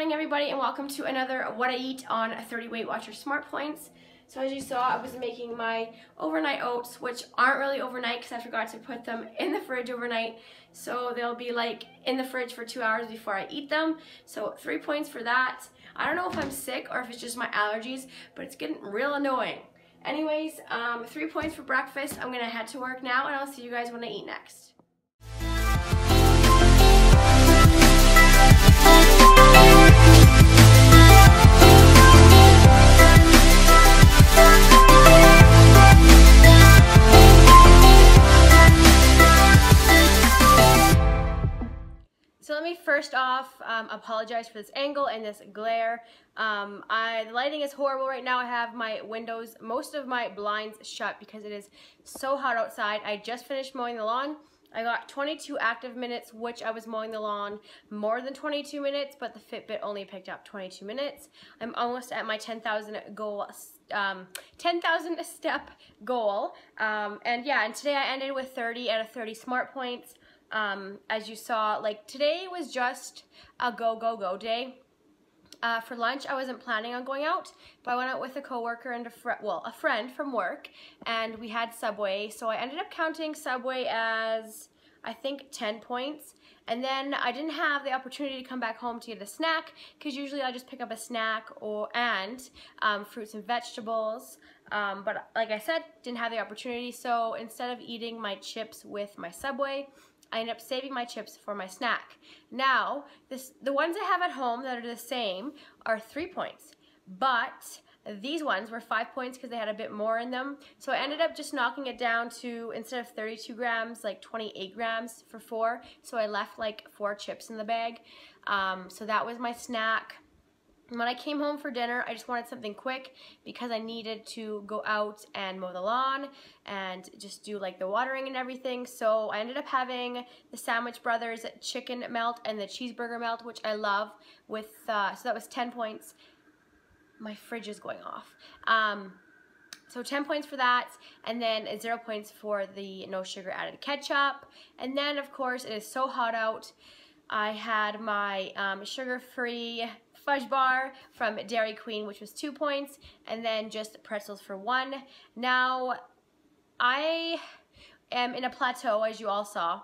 morning, everybody, and welcome to another What I Eat on 30 Weight Watchers Smart Points. So as you saw, I was making my overnight oats, which aren't really overnight because I forgot to put them in the fridge overnight. So they'll be like in the fridge for 2 hours before I eat them. So 3 points for that. I don't know if I'm sick or if it's just my allergies, but it's getting real annoying. Anyways, 3 points for breakfast. I'm gonna head to work now, and I'll see you guys when I eat next. So let me first off apologize for this angle and this glare. The lighting is horrible right now. I have my windows, most of my blinds shut because it is so hot outside. I just finished mowing the lawn. I got 22 active minutes, which I was mowing the lawn more than 22 minutes, but the Fitbit only picked up 22 minutes. I'm almost at my 10,000 goal, 10,000 step goal. And yeah, and today I ended with 30 out of 30 smart points. As you saw, like today was just a go day. For lunch, I wasn't planning on going out, but I went out with a coworker and a friend from work, and we had Subway. So I ended up counting Subway as, I think, 10 points. And then I didn't have the opportunity to come back home to get a snack, because usually I just pick up a snack and fruits and vegetables. But like I said, didn't have the opportunity. So instead of eating my chips with my Subway, I ended up saving my chips for my snack. Now, the ones I have at home that are the same are 3 points, but these ones were 5 points because they had a bit more in them. So I ended up just knocking it down to, instead of 32 grams, like 28 grams for 4. So I left like 4 chips in the bag. So that was my snack. When I came home for dinner, I just wanted something quick because I needed to go out and mow the lawn and just do like the watering and everything. So I ended up having the Sandwich Brothers chicken melt and the cheeseburger melt, which I love, with so that was 10 points. My fridge is going off. So 10 points for that, and then 0 points for the no sugar added ketchup. And then of course it is so hot out. I had my sugar-free fudge bar from Dairy Queen, which was 2 points, and then just pretzels for 1. Now, I am in a plateau, as you all saw,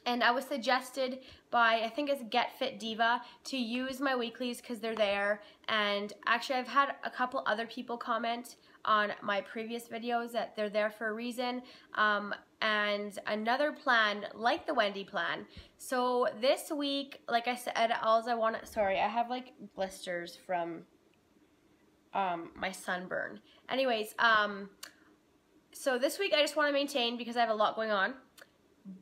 and I was suggested by, I think it's Get Fit Diva, to use my weeklies because they're there. And actually, I've had a couple other people comment on my previous videos that they're there for a reason. And another plan, like the Wendy plan. So this week, like I said, sorry, I have like blisters from my sunburn. Anyways, so this week I just want to maintain because I have a lot going on.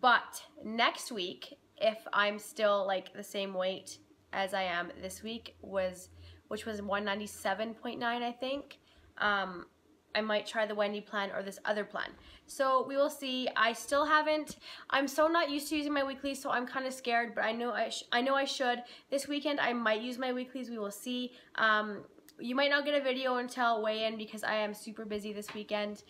But next week, if I'm still like the same weight as I am this week, which was 197.9, I think, I might try the Wendy plan or this other plan. So we will see. I still haven't, I'm so not used to using my weeklies, so I'm kind of scared, but I know I should. This weekend I might use my weeklies. We will see. You might not get a video until weigh-in because I am super busy this weekend.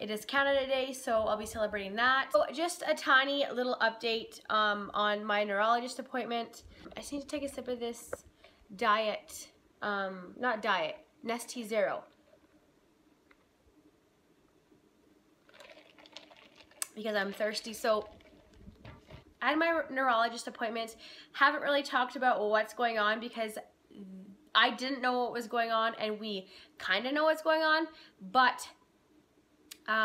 It is Canada Day, so I'll be celebrating that. So just a tiny little update on my neurologist appointment. I just need to take a sip of this diet, not diet, Nestea Zero. Because I'm thirsty. So I had my neurologist appointment. Haven't really talked about what's going on because I didn't know what was going on, and we kind of know what's going on, but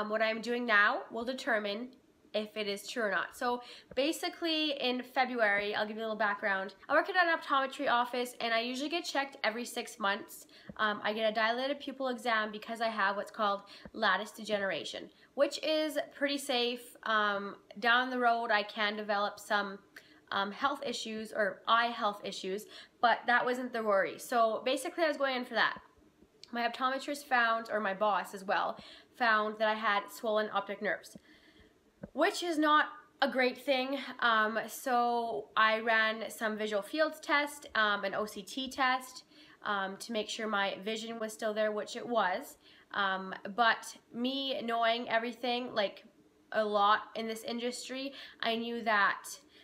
what I'm doing now will determine if it is true or not. So basically in February, I'll give you a little background. I work at an optometry office, and I usually get checked every 6 months. I get a dilated pupil exam because I have what's called lattice degeneration, which is pretty safe. Down the road, I can develop some health issues or eye health issues, but that wasn't the worry. So basically I was going in for that. My optometrist found, or my boss as well, found that I had swollen optic nerves, which is not a great thing. So I ran some visual fields test, an OCT test, to make sure my vision was still there, which it was. But me knowing everything, like a lot in this industry, I knew that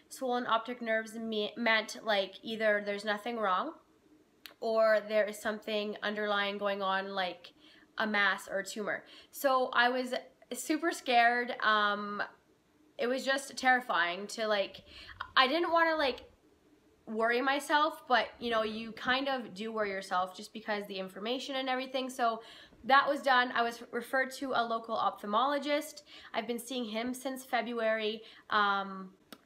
swollen optic nerves meant like either there's nothing wrong or there is something underlying going on, like a mass or a tumor. So I was super scared. It was just terrifying to like, I didn't want to like worry myself, but you know, you kind of do worry yourself just because the information and everything. So that was done. I was referred to a local ophthalmologist. I've been seeing him since February.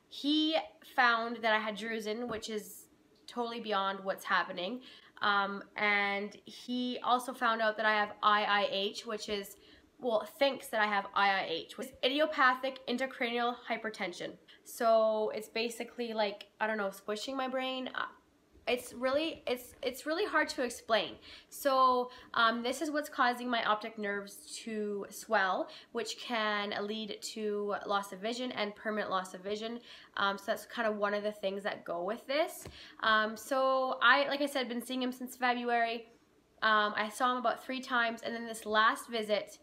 He found that I had drusen, which is totally beyond what's happening. And he also found out that I have IIH, which is, well, thinks that I have IIH, which is idiopathic intracranial hypertension. So it's basically like, I don't know, squishing my brain. It's really hard to explain. So this is what's causing my optic nerves to swell, which can lead to loss of vision and permanent loss of vision. So that's kind of one of the things that go with this. So like I said, been seeing him since February. I saw him about 3 times, and then this last visit,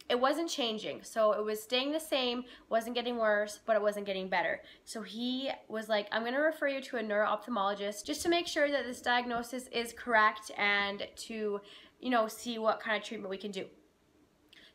it wasn't changing. So it was staying the same, wasn't getting worse, but it wasn't getting better. So he was like, I'm gonna refer you to a neuro-ophthalmologist just to make sure that this diagnosis is correct and to, you know, see what kind of treatment we can do.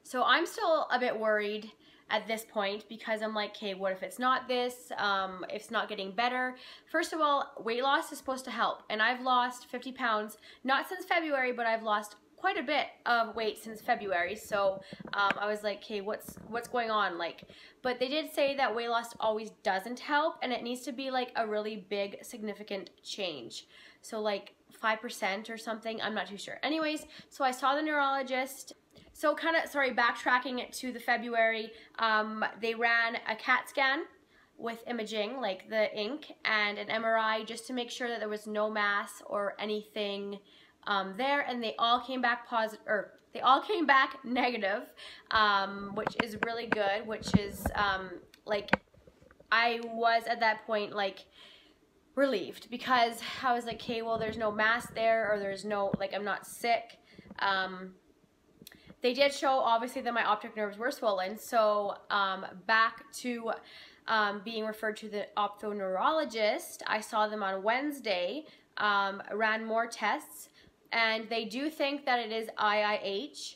So I'm still a bit worried at this point because I'm like, okay, what if it's not this, if it's not getting better? First of all, weight loss is supposed to help, and I've lost 50 pounds, not since February, but I've lost quite a bit of weight since February. So I was like, okay, what's going on? Like, but they did say that weight loss always doesn't help, and it needs to be like a really big, significant change. So like 5% or something, I'm not too sure. Anyways, so I saw the neurologist. So kind of, sorry, backtracking it to the February, they ran a CAT scan with imaging, like the ink, and an MRI just to make sure that there was no mass or anything there, and they all came back positive, or they all came back negative, which is really good, which is like, I was at that point like relieved because I was like, okay, well, there's no mass there, or there's no, like, I'm not sick. They did show obviously that my optic nerves were swollen, so back to being referred to the ophthalmologist. I saw them on Wednesday, ran more tests, and they do think that it is IIH.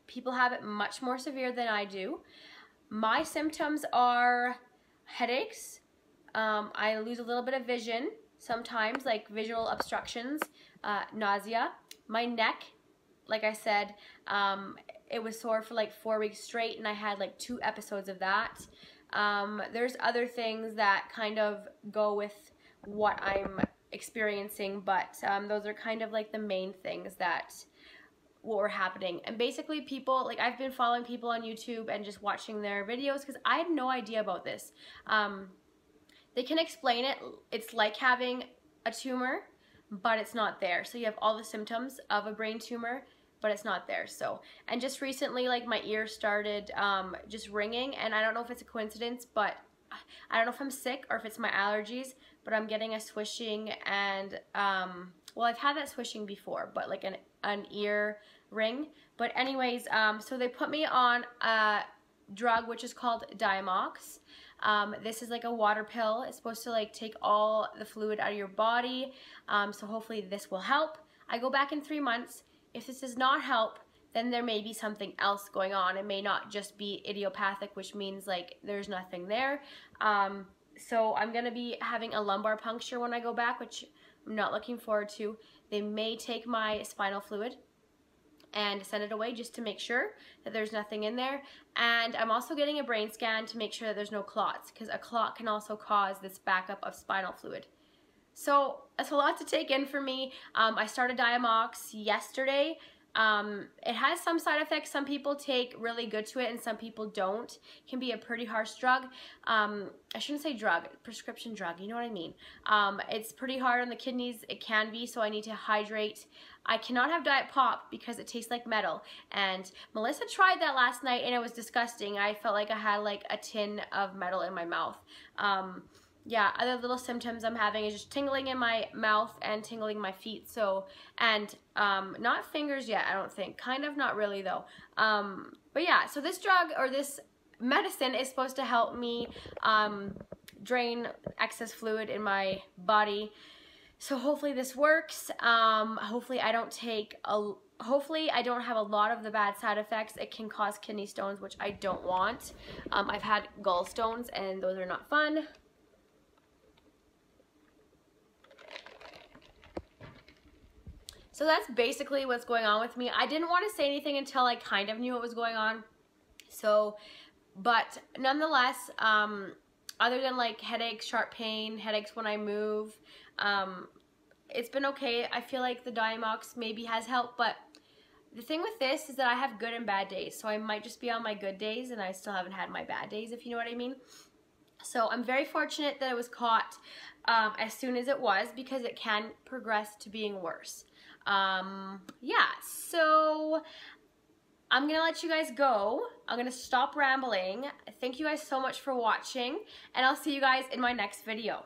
People have it much more severe than I do. My symptoms are headaches. I lose a little bit of vision sometimes, like visual obstructions, nausea. My neck, like I said, it was sore for like 4 weeks straight, and I had like 2 episodes of that. There's other things that kind of go with what I'm experiencing, but those are kind of like the main things that were happening. And basically people, like, I've been following people on YouTube and just watching their videos because I had no idea about this. They can explain it. It's like having a tumor, but it's not there. So you have all the symptoms of a brain tumor, but it's not there. So, and just recently, like, my ears started just ringing, and I don't know if it's a coincidence, but I don't know if I'm sick or if it's my allergies, but I'm getting a swishing, and well, I've had that swishing before, but like an ear ring. But anyways, so they put me on a drug which is called Diamox. This is like a water pill. It's supposed to like take all the fluid out of your body. So hopefully this will help. I go back in 3 months. If this does not help, then there may be something else going on. It may not just be idiopathic, which means like there's nothing there. So I'm gonna be having a lumbar puncture when I go back, which I'm not looking forward to. They may take my spinal fluid and send it away just to make sure that there's nothing in there. And I'm also getting a brain scan to make sure that there's no clots, because a clot can also cause this backup of spinal fluid. So that's a lot to take in for me. I started Diamox yesterday. It has some side effects. Some people take really good to it and some people don't. It can be a pretty harsh drug. I shouldn't say drug, prescription drug, you know what I mean. It's pretty hard on the kidneys. It can be, so I need to hydrate. I cannot have Diet Pop because it tastes like metal. And Melissa tried that last night and it was disgusting. I felt like I had like a tin of metal in my mouth. Yeah, other little symptoms I'm having is just tingling in my mouth and tingling in my feet. So, and not fingers yet, I don't think. Kind of, not really though. But yeah, so this drug, or this medicine is supposed to help me drain excess fluid in my body. So hopefully this works. Hopefully I don't have a lot of the bad side effects. It can cause kidney stones, which I don't want. I've had gallstones and those are not fun. So that's basically what's going on with me. I didn't want to say anything until I kind of knew what was going on. So, but nonetheless, other than like headaches, sharp pain, headaches when I move, it's been okay. I feel like the Diamox maybe has helped, but the thing with this is that I have good and bad days. So I might just be on my good days and I still haven't had my bad days, if you know what I mean. So I'm very fortunate that it was caught as soon as it was, because it can progress to being worse. Yeah, so I'm gonna let you guys go. I'm gonna stop rambling. Thank you guys so much for watching, and I'll see you guys in my next video.